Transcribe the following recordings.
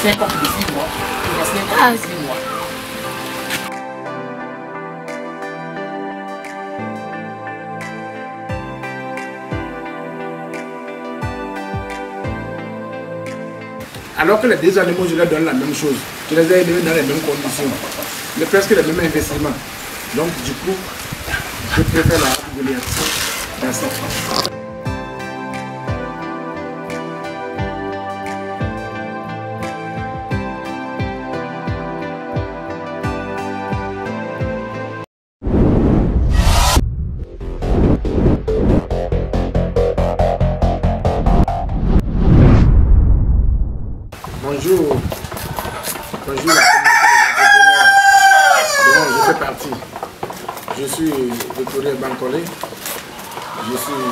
5 ans de 6 mois. Il y a 5 ans de 6 mois. Alors que les deux animaux, je leur donne la même chose. Je les ai élevés dans les mêmes conditions. Mais presque les mêmes investissements. Donc du coup, je préfère la Goliath. Merci. Bonjour. Bonjour la communauté dont je fais partie. Je suis Victorien Bancolé. Je suis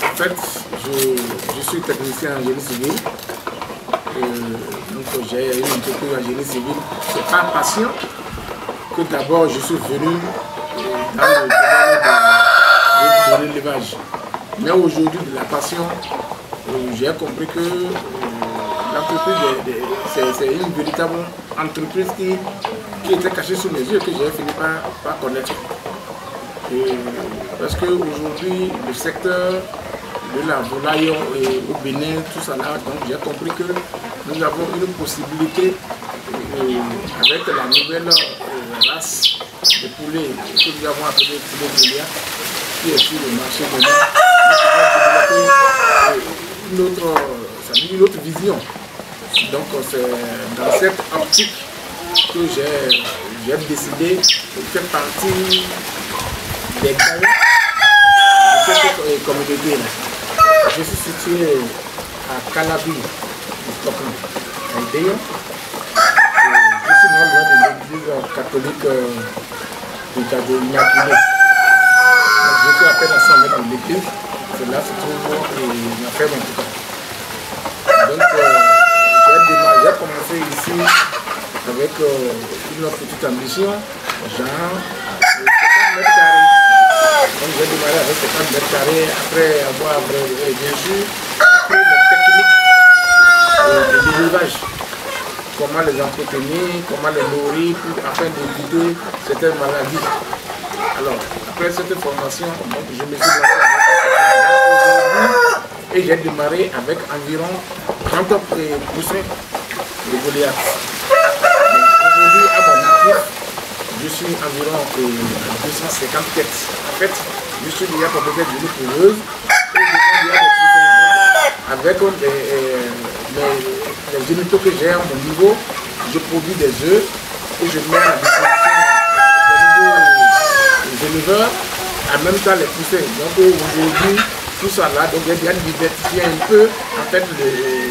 en fait, je suis technicien en génie civil. Donc j'ai une entreprise en génie civil. C'est par passion que d'abord je suis venu dans le domaine de l'élevage. Mais aujourd'hui, de la passion, j'ai compris que l'entreprise, c'est une véritable entreprise qui était cachée sous mes yeux, que j'ai fini par connaître. Parce qu'aujourd'hui, le secteur de la volaille au Bénin, tout ça là, donc j'ai compris que nous avons une possibilité avec la nouvelle race de poulet que nous avons appelé poulet Goliath, qui est sur le marché de nous pouvons développer une autre vision. Donc c'est dans cette optique que j'ai décidé de faire partie des gagnants de cette communauté là. Je suis situé à Calabi, à Idéon. Je suis membre de l'église catholique de l'Immaculée. Je suis à peine à 100 mètres de l'église. Là se trouve ma ferme en tout cas. Donc j'ai commencé ici avec une petite ambition, genre 50 mètres carrés. Donc j'ai démarré avec 50 mètres carrés après avoir bien sûr appris les techniques de l'élevage. Comment les entretenir, comment les nourrir afin d'éviter certaines maladies. Alors, après cette formation, donc, je me suis lancé avec et j'ai démarré avec environ 30 poussins de Goliath. Aujourd'hui, à mon actif, je suis environ 250 têtes. En fait, je suis déjà propriétaire d'une couveuse et je vends des poussins avec les génitaux que j'ai à mon niveau. Je produis des œufs et je mets à la disposition des éleveurs, en même temps les poussins. Donc aujourd'hui, tout ça là, donc j'ai bien diversifié un peu en fait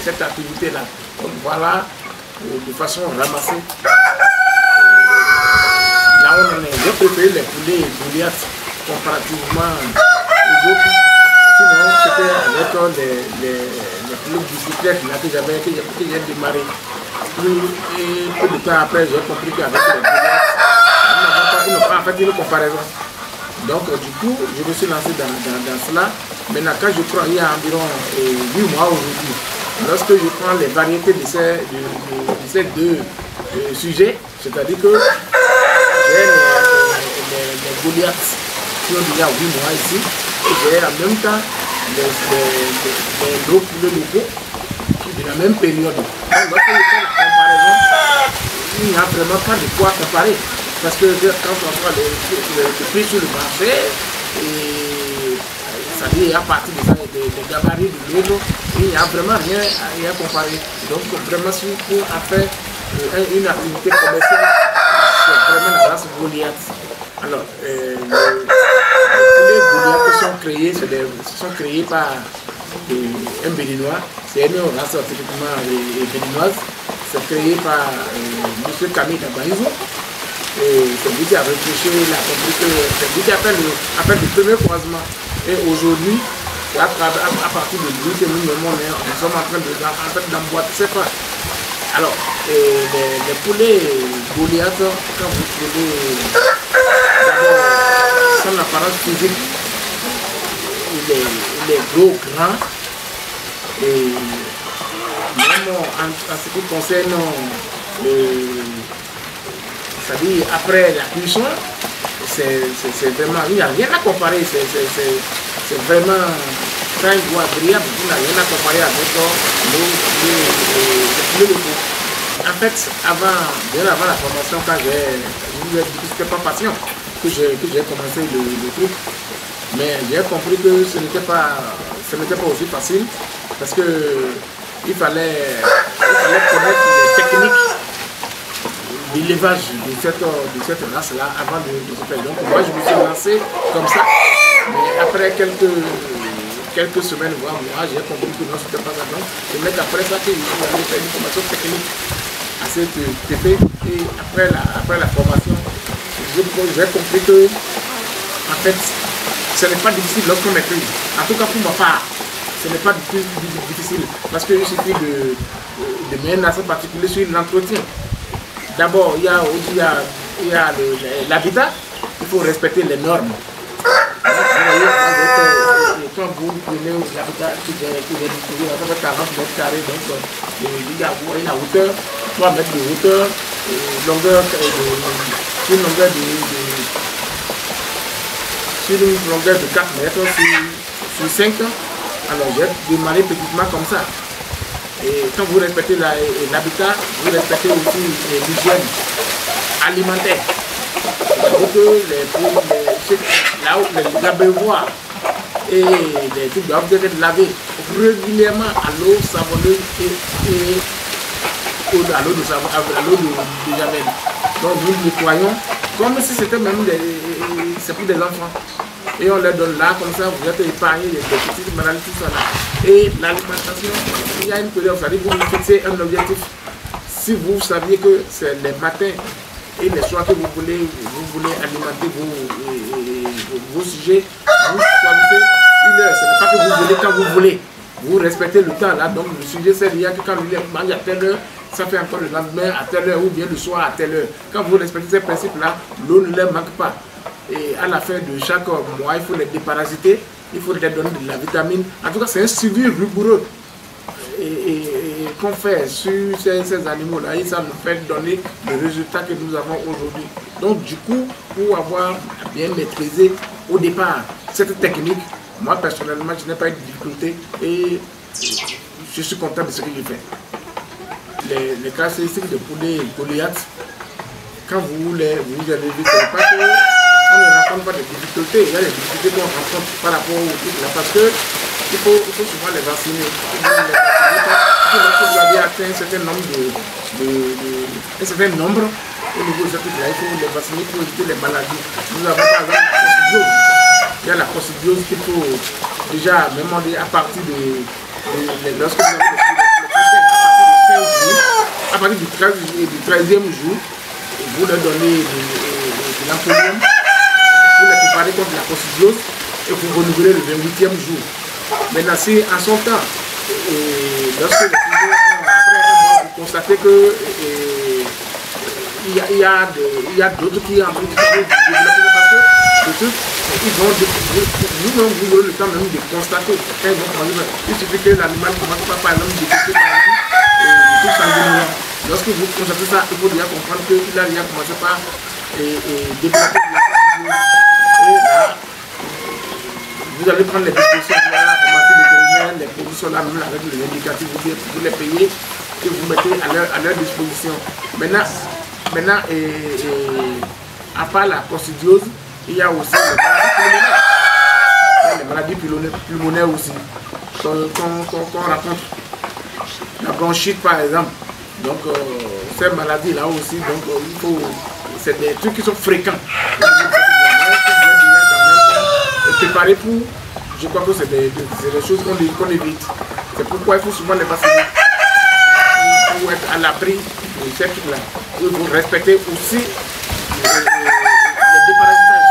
cette activité là. Donc voilà, de façon ramassée. Là on en est, j'ai préféré les poulets Goliath comparativement aux autres. Sinon c'était avec les poulets bicyclettes là que j'ai démarré. Et peu de temps après, j'ai compris qu'avec les Goliath, ils n'ont pas en fait une comparaison. Donc du coup, je me suis lancé dans cela. Maintenant, quand je prends, il y a environ 8 mois aujourd'hui, lorsque je prends les variétés de ces deux sujets, c'est-à-dire que j'ai les Goliath qui ont déjà 8 mois ici, et j'ai en même temps les gros poulets locaux de la même période. Donc, lorsque je fais la comparaison, il n'y a vraiment pas de quoi comparer. Parce que quand on voit le prix sur le marché, c'est-à-dire à partir des gabarits de l'eau, il n'y a vraiment rien à comparer. Donc vraiment si pour faire une activité commerciale, c'est vraiment la race Goliath. Alors, les poulets Goliath sont créés par un Béninois, c'est une race typiquement béninoise, c'est créé par M. Camille Dabaïzo. C'est lui qui a réfléchi, il a compris que c'est lui qui a fait le premier croisement. Et aujourd'hui, à partir de lui que nous sommes en train d'emboîter ces pas. Alors, les poulets Goliath, quand vous trouvez d'abord son apparence physique, il est gros, grand, et même en ce qui concerne c'est-à-dire après la cuisson, c'est vraiment, il n'y a rien à comparer, c'est vraiment très agréable, il n'y a rien à comparer avec le locaux. En fait, bien avant la formation, quand c'était pas patient que j'ai commencé le truc, mais j'ai compris que ce n'était pas aussi facile parce que il fallait connaître les techniques d'élevage de cette race-là avant de se faire. Donc moi je me suis lancé comme ça, mais après quelques semaines, voire mois, j'ai compris que non, c'était pas ça. Donc c'est même après ça que j'ai fait une formation technique assez TP et après la formation, j'ai compris que en fait ce n'est pas difficile lorsqu'on maîtrise. En tout cas pour ma part, ce n'est pas difficile parce qu'il suffit de mettre un accent particulier sur l'entretien. D'abord, il y a l'habitat, il faut respecter les normes. Quand vous prenez l'habitat qui est distribué à 40 mètres carrés, donc il y a la hauteur, 3 mètres de hauteur, une longueur de 4 mètres sur 5. Alors j'ai démarré petitement comme ça. Et quand vous respectez l'habitat, vous respectez aussi l'hygiène alimentaire. Donc les abreuvoirs et les trucs doivent être lavés régulièrement à l'eau savonneuse et à l'eau de javel. Donc nous nettoyons comme si c'était même c'est pour des enfants. Et on leur donne là, comme ça, vous êtes épargné des petites maladies, tout ça là. Et l'alimentation, il y a une période, vous vous fixez un objectif. Si vous saviez que c'est les matins et les soirs que vous voulez alimenter vos sujets, vous choisissez une heure. Ce n'est pas que vous voulez quand vous voulez. Vous respectez le temps là. Donc le sujet, c'est dire que quand il mange à telle heure, ça fait encore le lendemain à telle heure ou bien le soir à telle heure. Quand vous respectez ces principes-là, l'eau ne leur manque pas. Et à la fin de chaque mois, il faut les déparasiter, il faut leur donner de la vitamine. En tout cas, c'est un suivi rigoureux qu'on fait sur ces animaux-là et ça nous fait donner le résultat que nous avons aujourd'hui. Donc du coup, pour avoir bien maîtrisé au départ cette technique, moi personnellement, je n'ai pas eu de difficulté et je suis content de ce que j'ai fait. Les caractéristiques de poulet Goliath, quand vous les avez vu, c'est pas que on ne rencontre pas de difficultés. Il y a des difficultés qu'on rencontre par rapport au truc là parce que il faut souvent les vacciner. Lorsque vous avez atteint un certain nombre au niveau de ce truc là, il faut les vacciner pour éviter les maladies. Nous avons par exemple la coccidiose. Il y a la coccidiose qu'il faut déjà même à partir lorsque vous avez à partir du 13e jour, vous leur donnez de l'antholium pour les préparer contre la coccidiose et vous renouvelez le 28e jour. Maintenant, si en son temps, lorsque les sujets après un mois, vous constatez que il y a d'autres qui ont envie de développer parce que le truc, vous aurez le temps même de constater. Il suffit que l'animal commence par exemple détecter par exemple tout sanguinolent. Lorsque vous constatez ça, il faut déjà comprendre qu'il a déjà commencé par développer de la coccidiose. Et là, vous allez prendre les dispositions de la pharmacie vétérinaire, les produits sont là, même avec les indicatifs, vous les payez et vous mettez à leur disposition. Maintenant à part la coccidiose, il y a aussi les maladies pulmonaires aussi qu'on rencontre. La bronchite par exemple. Donc ces maladies là aussi, donc c'est des trucs qui sont fréquents. Préparer pour, je crois que c'est des choses qu'on évite. C'est pourquoi il faut souvent les vacciner pour être à l'abri de ces trucs-là. Il faut respecter aussi les déparasitages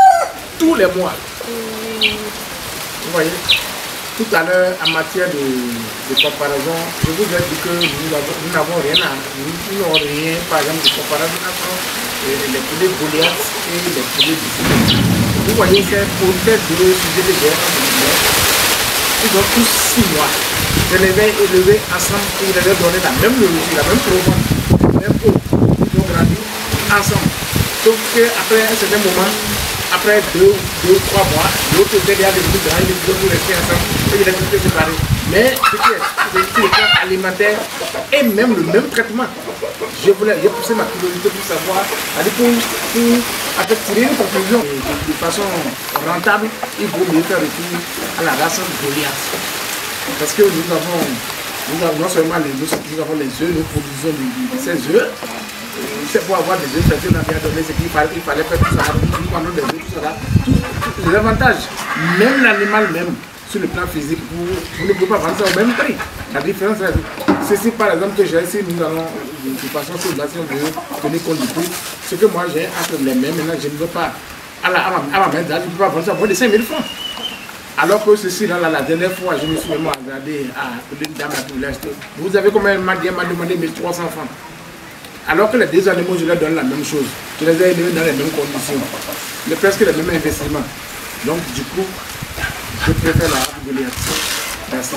tous les mois. Vous voyez, tout à l'heure en matière de comparaison, je vous ai dit que nous n'avons rien, par exemple, de comparaison entre les poulets Goliath et les poulets Bissau. Vous voyez, c'est pour ces deux sujets de guerre, ils ont tous 6 mois. je les ai élevés ensemble et je les ai donné la même nourriture, la même provence, la même eau. Ils ont grandi ensemble. Sauf qu'après un certain moment, après 2 ou 3 mois, l'autre était déjà devenu grand, ils ont resté ensemble et il a tout séparé. Mais c'est le plan alimentaire et même le même traitement. J'ai poussé ma curiosité pour savoir, pour tirer une conclusion de façon rentable, il vaut mieux faire recours à la race Goliath. Parce que nous avons non seulement nous avons les œufs, nous produisons ces œufs. C'est pour avoir des œufs, on a bien donné ce qu'il fallait faire tout ça, nous vendons des œufs, tout ça, tous les avantages. Même l'animal même, sur le plan physique, vous ne pouvez pas vendre ça au même prix. La différence, c'est si par exemple que j'ai ici, nous allons de façon sur la si on veut tenir compte du prix, ce que moi j'ai entre les mains, maintenant je ne veux pas, à ma main d'âge, je ne peux pas vendre ça moins de 5 000 francs. Alors que ceci, là, la dernière fois, je me suis même regardé à une dame à tout l'acheter. Vous avez combien m'a demandé 1300 francs. Alors que les deux animaux, je leur donne la même chose. Je les ai élevés dans les mêmes conditions. Presque les mêmes investissements. Donc, du coup, je préfère la Goliath. Merci.